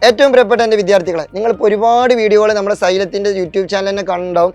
ഏറ്റവും പ്രിയപ്പെട്ട എൻ്റെ വിദ്യാർത്ഥികളെ, നിങ്ങളിപ്പോൾ ഒരുപാട് വീഡിയോകൾ നമ്മുടെ സൈലത്തിൻ്റെ യൂട്യൂബ് ചാനൽ തന്നെ കണ്ടുണ്ടാവും.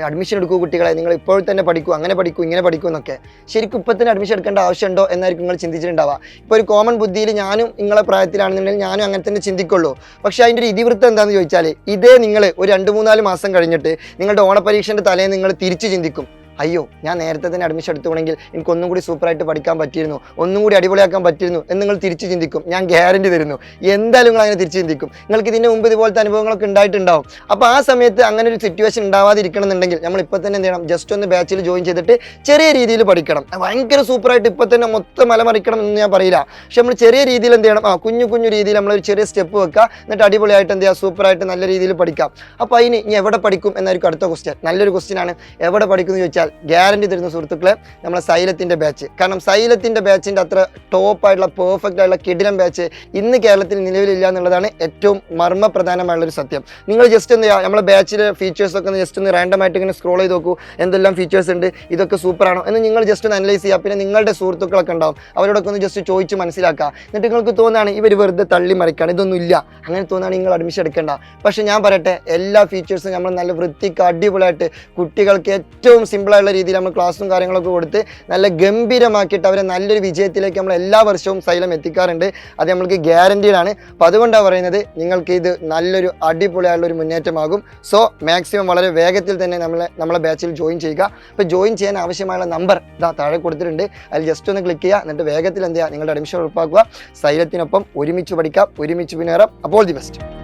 അഡ്മിഷൻ എടുക്കൂ കുട്ടികളെ, നിങ്ങൾ ഇപ്പോൾ തന്നെ പഠിക്കൂ, അങ്ങനെ പഠിക്കൂ, ഇങ്ങനെ പഠിക്കൂ എന്നൊക്കെ. ശരിക്കും ഇപ്പോൾ തന്നെ അഡ്മിഷൻ എടുക്കേണ്ട ആവശ്യമുണ്ടോ എന്നായിരിക്കും നിങ്ങൾ ചിന്തിച്ചിട്ടുണ്ടാവുക. ഇപ്പോൾ ഒരു കോമൺ ബുദ്ധിയിൽ ഞാനും നിങ്ങളെ പ്രായത്തിലാണെന്നുണ്ടെങ്കിൽ ഞാനും അങ്ങനെ തന്നെ ചിന്തിക്കുള്ളൂ. പക്ഷേ അതിൻ്റെ ഒരു ഇതിവൃത്തം എന്താണെന്ന് ചോദിച്ചാൽ, ഇതേ നിങ്ങൾ ഒരു 2-3-4 മാസം കഴിഞ്ഞിട്ട് നിങ്ങളുടെ ഓണപരീക്ഷൻ്റെ തലേന്ന് നിങ്ങൾ തിരിച്ച് ചിന്തിക്കും, അയ്യോ ഞാൻ നേരത്തെ തന്നെ അഡ്മിഷൻ എടുത്തുകൊണ്ടെങ്കിൽ എനിക്ക് ഒന്നും കൂടി സൂപ്പറായിട്ട് പഠിക്കാൻ പറ്റിയിരുന്നു, ഒന്നും കൂടി അടിപൊളിയാക്കാൻ പറ്റിയിരുന്നു എന്ന് നിങ്ങൾ തിരിച്ച് ചിന്തിക്കും. ഞാൻ ഗ്യാരണ്ടി തരുന്നു, എന്തായാലും നിങ്ങൾ അങ്ങനെ തിരിച്ച് ചിന്തിക്കും. നിങ്ങൾക്ക് ഇതിന് മുമ്പ് ഇതുപോലത്തെ അനുഭവങ്ങളൊക്കെ ഉണ്ടായിട്ടുണ്ടാവും. അപ്പോൾ ആ സമയത്ത് അങ്ങനെ ഒരു സിറ്റുവേഷൻ ഉണ്ടാവാതിരിക്കണം എന്നുണ്ടെങ്കിൽ നമ്മൾ ഇപ്പോൾ തന്നെ എന്ത് ചെയ്യണം, ജസ്റ്റ് ഒന്ന് ബാച്ചിൽ ജോയിൻ ചെയ്തിട്ട് ചെറിയ രീതിയിൽ പഠിക്കണം. ഭയങ്കര സൂപ്പറായിട്ട് ഇപ്പോൾ തന്നെ മൊത്തം മലമറിക്കണം എന്ന് ഞാൻ പറയില്ല. പക്ഷെ നമ്മൾ ചെറിയ രീതിയിൽ എന്ത് ചെയ്യണം, കുഞ്ഞു കുഞ്ഞു രീതിയിൽ നമ്മളൊരു ചെറിയ സ്റ്റെപ്പ് വെക്കുക, എന്നിട്ട് അടിപൊളിയായിട്ട് എന്ത് ചെയ്യുക, സൂപ്പറായിട്ട് നല്ല രീതിയിൽ പഠിക്കാം. അപ്പോൾ അതിന് ഇനി എവിടെ പഠിക്കും എന്നായിരിക്കും അടുത്ത ക്വസ്റ്റ്യൻ. നല്ലൊരു ക്വസ്റ്റ്യൻ ആണ്. എവിടെ പഠിക്കും എന്ന് ചോദിച്ചാൽ ഗ്യാരണ്ടി തരുന്ന സുഹൃത്തുക്കളെ, നമ്മളെ സൈലത്തിൻ്റെ ബാച്ച്. കാരണം സൈലത്തിൻ്റെ ബാച്ചിൻ്റെ അത്ര ടോപ്പായിട്ടുള്ള പെർഫെക്റ്റ് ആയിട്ടുള്ള കിടിലം ബാച്ച് ഇന്ന് കേരളത്തിൽ നിലവിലില്ല എന്നുള്ളതാണ് ഏറ്റവും മർമ്മപ്രധാനമായുള്ളൊരു സത്യം. നിങ്ങൾ ജസ്റ്റ് എന്ത് ചെയ്യുക, നമ്മളെ ബാച്ചിലെ ഫീച്ചേഴ്സൊക്കെ ഒന്ന് ജസ്റ്റ് ഒന്ന് റാൻഡമായിട്ട് ഇങ്ങനെ സ്ക്രോൾ ചെയ്ത് നോക്കൂ, എന്തെല്ലാം ഫീച്ചേഴ്സ് ഉണ്ട്, ഇതൊക്കെ സൂപ്പറാണോ എന്ന് നിങ്ങൾ ജസ്റ്റ് ഒന്ന് അനലൈസ് ചെയ്യുക. പിന്നെ നിങ്ങളുടെ സുഹൃത്തുക്കളൊക്കെ ഉണ്ടാവും, അവരോടൊക്കെ ഒന്ന് ജസ്റ്റ് ചോദിച്ച് മനസ്സിലാക്കുക. എന്നിട്ട് നിങ്ങൾക്ക് തോന്നുകയാണ് ഇവർ വെറുതെ തള്ളി മറിക്കാണ്, ഇതൊന്നും ഇല്ല, അങ്ങനെ തോന്നുകയാണ് നിങ്ങൾ അഡ്മിഷൻ എടുക്കേണ്ട. പക്ഷേ ഞാൻ പറയട്ടെ, എല്ലാ ഫീച്ചേഴ്സും നമ്മൾ നല്ല വൃത്തിക്ക് അടിപൊളിയായിട്ട് കുട്ടികൾക്ക് ഏറ്റവും സിമ്പിളായുള്ള രീതിയിൽ നമ്മൾ ക്ലാസ്സും കാര്യങ്ങളൊക്കെ കൊടുത്ത് നല്ല ഗംഭീരമാക്കിയിട്ട് അവരെ നല്ലൊരു വിജയത്തിലേക്ക് നമ്മൾ എല്ലാ വർഷവും സൈലം എത്തിക്കാറുണ്ട്. അത് നമ്മൾക്ക് ഗ്യാരണ്ടീഡാണ്. അപ്പോൾ അതുകൊണ്ടാണ് പറയുന്നത്, നിങ്ങൾക്ക് ഇത് നല്ലൊരു അടിപൊളിയായുള്ളൊരു മുന്നേറ്റമാകും. സോ മാക്സിമം വളരെ വേഗത്തിൽ തന്നെ നമ്മളെ ബാച്ചിൽ ജോയിൻ ചെയ്യുക. അപ്പോൾ ജോയിൻ ചെയ്യാൻ ആവശ്യമായുള്ള നമ്പർ ഇതാ താഴെ കൊടുത്തിട്ടുണ്ട്, അതിൽ ജസ്റ്റ് ഒന്ന് ക്ലിക്ക് ചെയ്യുക. എന്നിട്ട് വേഗത്തിൽ എന്ത് ചെയ്യുക, നിങ്ങളുടെ അഡ്മിഷൻ ഉറപ്പാക്കുക. സൈലത്തിനൊപ്പം ഒരുമിച്ച് പഠിക്കാം, ഒരുമിച്ച് മുന്നേറാം. അപ്പോൾ ദി ബെസ്റ്റ്.